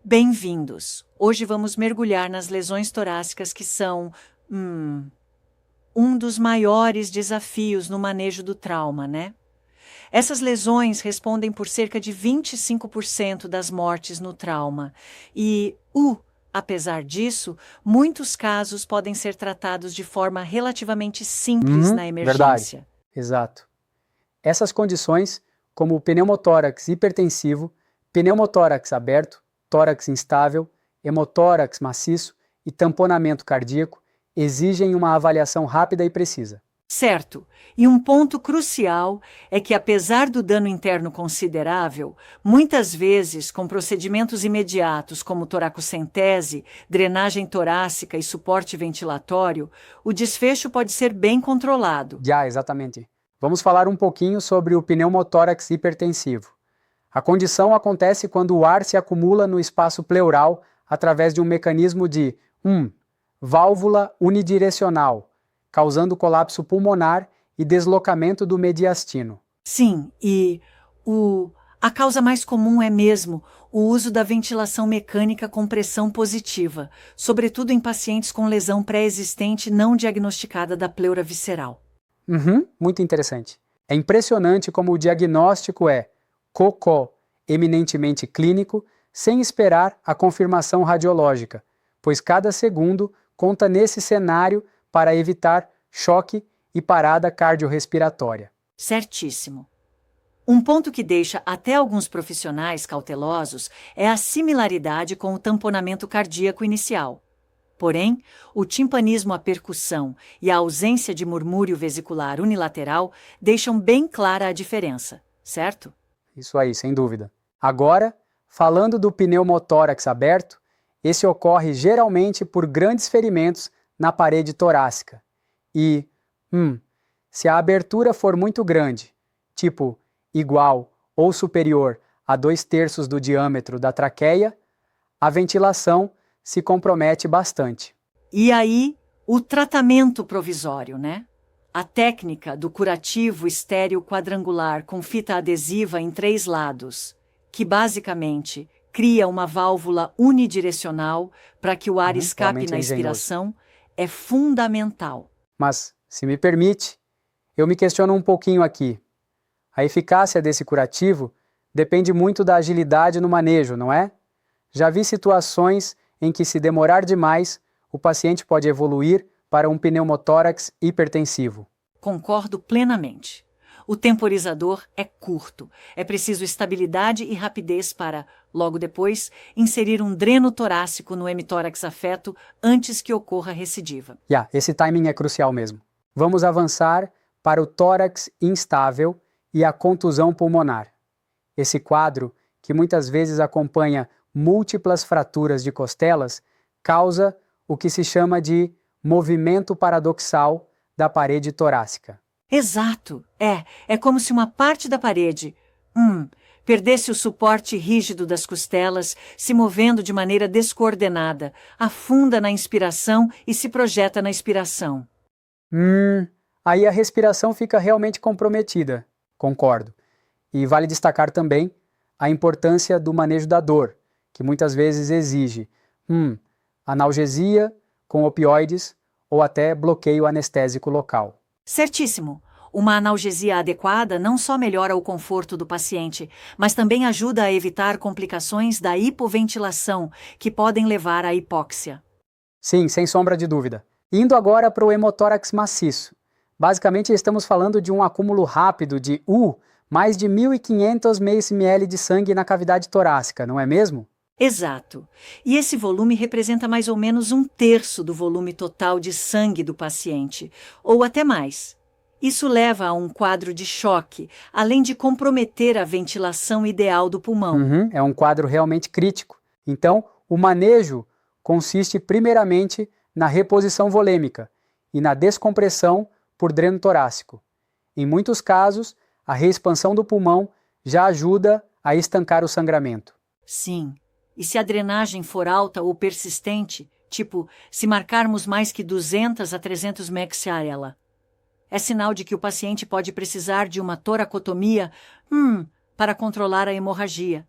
Bem-vindos! Hoje vamos mergulhar nas lesões torácicas que são, um dos maiores desafios no manejo do trauma, né? Essas lesões respondem por cerca de 25% das mortes no trauma. E, apesar disso, muitos casos podem ser tratados de forma relativamente simples na Verdade, emergência. exato. Essas condições, como o pneumotórax hipertensivo, pneumotórax aberto, tórax instável, hemotórax maciço e tamponamento cardíaco, exigem uma avaliação rápida e precisa. Certo. E um ponto crucial é que, apesar do dano interno considerável, muitas vezes, com procedimentos imediatos como toracocentese, drenagem torácica e suporte ventilatório, o desfecho pode ser bem controlado. Exatamente. Vamos falar um pouquinho sobre o pneumotórax hipertensivo. A condição acontece quando o ar se acumula no espaço pleural através de um mecanismo de válvula unidirecional, causando colapso pulmonar e deslocamento do mediastino. Sim, e a causa mais comum é mesmo o uso da ventilação mecânica com pressão positiva, sobretudo em pacientes com lesão pré-existente não diagnosticada da pleura visceral. Muito interessante. É impressionante como o diagnóstico é eminentemente clínico, sem esperar a confirmação radiológica, pois cada segundo conta nesse cenário para evitar choque e parada cardiorrespiratória. Certíssimo. Um ponto que deixa até alguns profissionais cautelosos é a similaridade com o tamponamento cardíaco inicial. Porém, o timpanismo à percussão e a ausência de murmúrio vesicular unilateral deixam bem clara a diferença, certo? Isso aí, sem dúvida. Agora, falando do pneumotórax aberto, esse ocorre geralmente por grandes ferimentos na parede torácica. E, se a abertura for muito grande, tipo igual ou superior a 2/3 do diâmetro da traqueia, a ventilação se compromete bastante. E aí, o tratamento provisório, né? A técnica do curativo estéreo quadrangular com fita adesiva em 3 lados, que basicamente cria uma válvula unidirecional para que o ar escape na expiração, é fundamental. Mas, se me permite, eu me questiono um pouquinho aqui. A eficácia desse curativo depende muito da agilidade no manejo, não é? Já vi situações em que, se demorar demais, o paciente pode evoluir para um pneumotórax hipertensivo. Concordo plenamente. O temporizador é curto. É preciso estabilidade e rapidez para, logo depois, inserir um dreno torácico no hemitórax afeto antes que ocorra recidiva. Esse timing é crucial mesmo. Vamos avançar para o tórax instável e a contusão pulmonar. Esse quadro, que muitas vezes acompanha múltiplas fraturas de costelas, causa o que se chama de movimento paradoxal da parede torácica. Exato. É como se uma parte da parede, perdesse o suporte rígido das costelas, se movendo de maneira descoordenada, afunda na inspiração e se projeta na expiração. Aí a respiração fica realmente comprometida. Concordo. E vale destacar também a importância do manejo da dor, que muitas vezes exige analgesia com opioides ou até bloqueio anestésico local. Certíssimo. Uma analgesia adequada não só melhora o conforto do paciente, mas também ajuda a evitar complicações da hipoventilação, que podem levar à hipóxia. Sim, sem sombra de dúvida. Indo agora para o hemotórax maciço. Basicamente, estamos falando de um acúmulo rápido de mais de 1.500 ml de sangue na cavidade torácica, não é mesmo? Exato. E esse volume representa mais ou menos 1/3 do volume total de sangue do paciente, ou até mais. Isso leva a um quadro de choque, além de comprometer a ventilação ideal do pulmão. É um quadro realmente crítico. Então, o manejo consiste primeiramente na reposição volêmica e na descompressão por dreno torácico. Em muitos casos, a reexpansão do pulmão já ajuda a estancar o sangramento. Sim. E se a drenagem for alta ou persistente, tipo, se marcarmos mais que 200 a 300 mEq/ela, é sinal de que o paciente pode precisar de uma toracotomia, para controlar a hemorragia.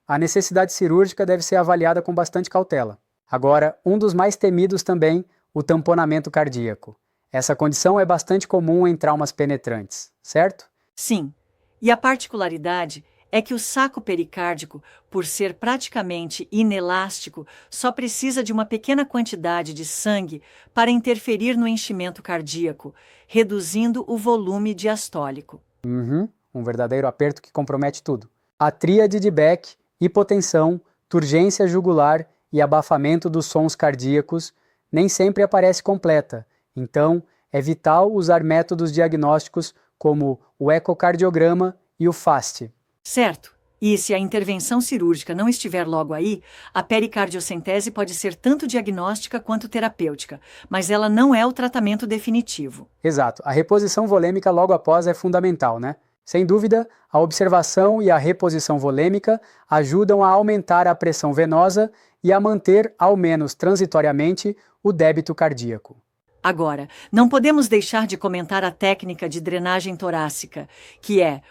a necessidade cirúrgica deve ser avaliada com bastante cautela. Agora, um dos mais temidos também, o tamponamento cardíaco. Essa condição é bastante comum em traumas penetrantes, certo? Sim, e a particularidade é que o saco pericárdico, por ser praticamente inelástico, só precisa de uma pequena quantidade de sangue para interferir no enchimento cardíaco, reduzindo o volume diastólico. Um verdadeiro aperto que compromete tudo. A tríade de Beck, hipotensão, turgência jugular e abafamento dos sons cardíacos, nem sempre aparece completa, então é vital usar métodos diagnósticos como o ecocardiograma e o FAST. Certo. E se a intervenção cirúrgica não estiver logo aí, a pericardiocentese pode ser tanto diagnóstica quanto terapêutica, mas ela não é o tratamento definitivo. Exato. A reposição volêmica logo após é fundamental, né? Sem dúvida, a observação e a reposição volêmica ajudam a aumentar a pressão venosa e a manter, ao menos transitoriamente, o débito cardíaco. Agora, não podemos deixar de comentar a técnica de drenagem torácica, que é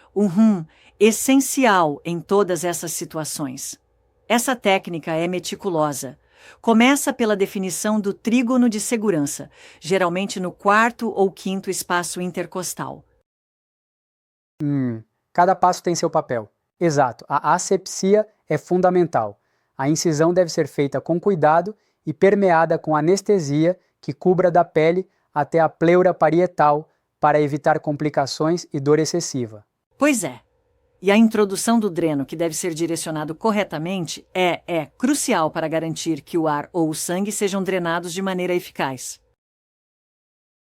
essencial em todas essas situações. Essa técnica é meticulosa. Começa pela definição do trígono de segurança, geralmente no quarto ou quinto espaço intercostal. Cada passo tem seu papel. Exato, a asepsia é fundamental. A incisão deve ser feita com cuidado e permeada com anestesia que cubra da pele até a pleura parietal para evitar complicações e dor excessiva. Pois é. E a introdução do dreno, que deve ser direcionado corretamente, é crucial para garantir que o ar ou o sangue sejam drenados de maneira eficaz.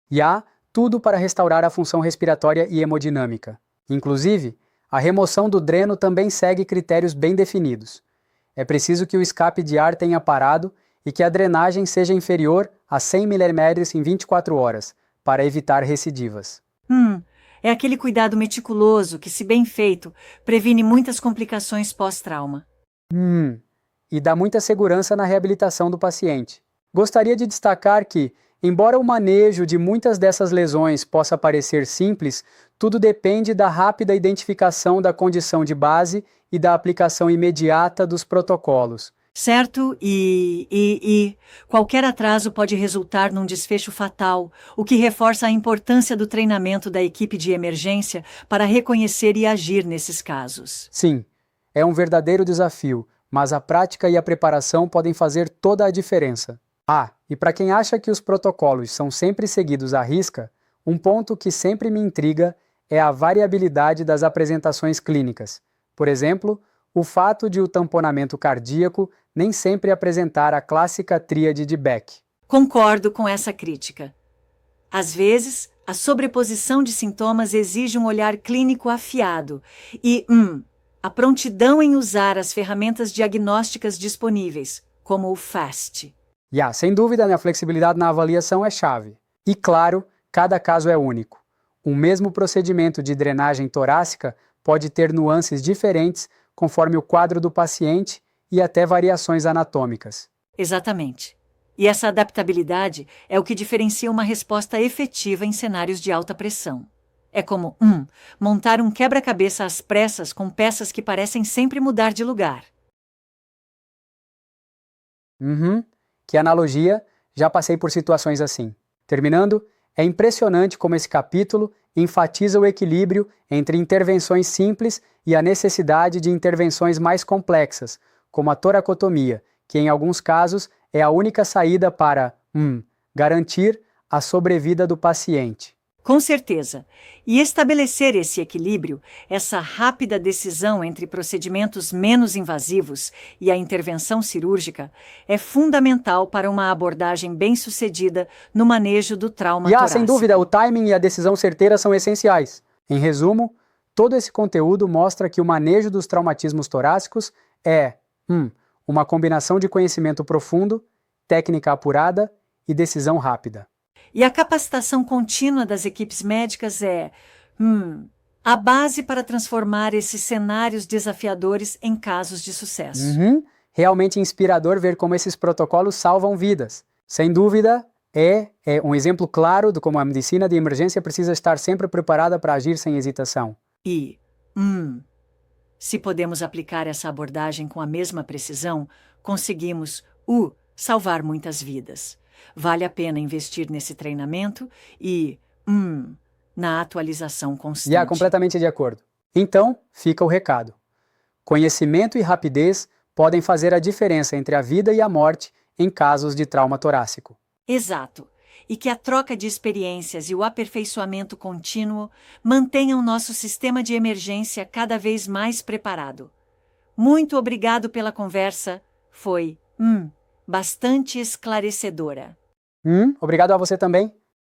E há tudo para restaurar a função respiratória e hemodinâmica. Inclusive, a remoção do dreno também segue critérios bem definidos. É preciso que o escape de ar tenha parado e que a drenagem seja inferior a 100 ml em 24 horas, para evitar recidivas. É aquele cuidado meticuloso que, se bem feito, previne muitas complicações pós-trauma. E dá muita segurança na reabilitação do paciente. Gostaria de destacar que, embora o manejo de muitas dessas lesões possa parecer simples, tudo depende da rápida identificação da condição de base e da aplicação imediata dos protocolos. Certo? E qualquer atraso pode resultar num desfecho fatal, o que reforça a importância do treinamento da equipe de emergência para reconhecer e agir nesses casos. Sim, é um verdadeiro desafio, mas a prática e a preparação podem fazer toda a diferença. E para quem acha que os protocolos são sempre seguidos à risca, um ponto que sempre me intriga é a variabilidade das apresentações clínicas. Por exemplo, o fato de o tamponamento cardíaco nem sempre apresentar a clássica tríade de Beck. Concordo com essa crítica. Às vezes, a sobreposição de sintomas exige um olhar clínico afiado e, a prontidão em usar as ferramentas diagnósticas disponíveis, como o FAST. Sem dúvida, a flexibilidade na avaliação é chave. E claro, cada caso é único. Um mesmo procedimento de drenagem torácica pode ter nuances diferentes conforme o quadro do paciente e até variações anatômicas. Exatamente. E essa adaptabilidade é o que diferencia uma resposta efetiva em cenários de alta pressão. É como, montar um quebra-cabeça às pressas com peças que parecem sempre mudar de lugar. Que analogia, já passei por situações assim. Terminando, é impressionante como esse capítulo enfatiza o equilíbrio entre intervenções simples e a necessidade de intervenções mais complexas, como a toracotomia, que em alguns casos é a única saída para garantir a sobrevida do paciente. Com certeza. E estabelecer esse equilíbrio, essa rápida decisão entre procedimentos menos invasivos e a intervenção cirúrgica, é fundamental para uma abordagem bem-sucedida no manejo do trauma torácico. Sem dúvida, o timing e a decisão certeira são essenciais. Em resumo, todo esse conteúdo mostra que o manejo dos traumatismos torácicos é uma combinação de conhecimento profundo, técnica apurada e decisão rápida. E a capacitação contínua das equipes médicas é a base para transformar esses cenários desafiadores em casos de sucesso. Realmente inspirador ver como esses protocolos salvam vidas. Sem dúvida, é um exemplo claro de como a medicina de emergência precisa estar sempre preparada para agir sem hesitação. E, Se podemos aplicar essa abordagem com a mesma precisão, conseguimos, salvar muitas vidas. Vale a pena investir nesse treinamento e, na atualização constante. Completamente de acordo. Então, fica o recado. Conhecimento e rapidez podem fazer a diferença entre a vida e a morte em casos de trauma torácico. Exato. E que a troca de experiências e o aperfeiçoamento contínuo mantenham nosso sistema de emergência cada vez mais preparado. Muito obrigado pela conversa. Foi, bastante esclarecedora. Obrigado a você também.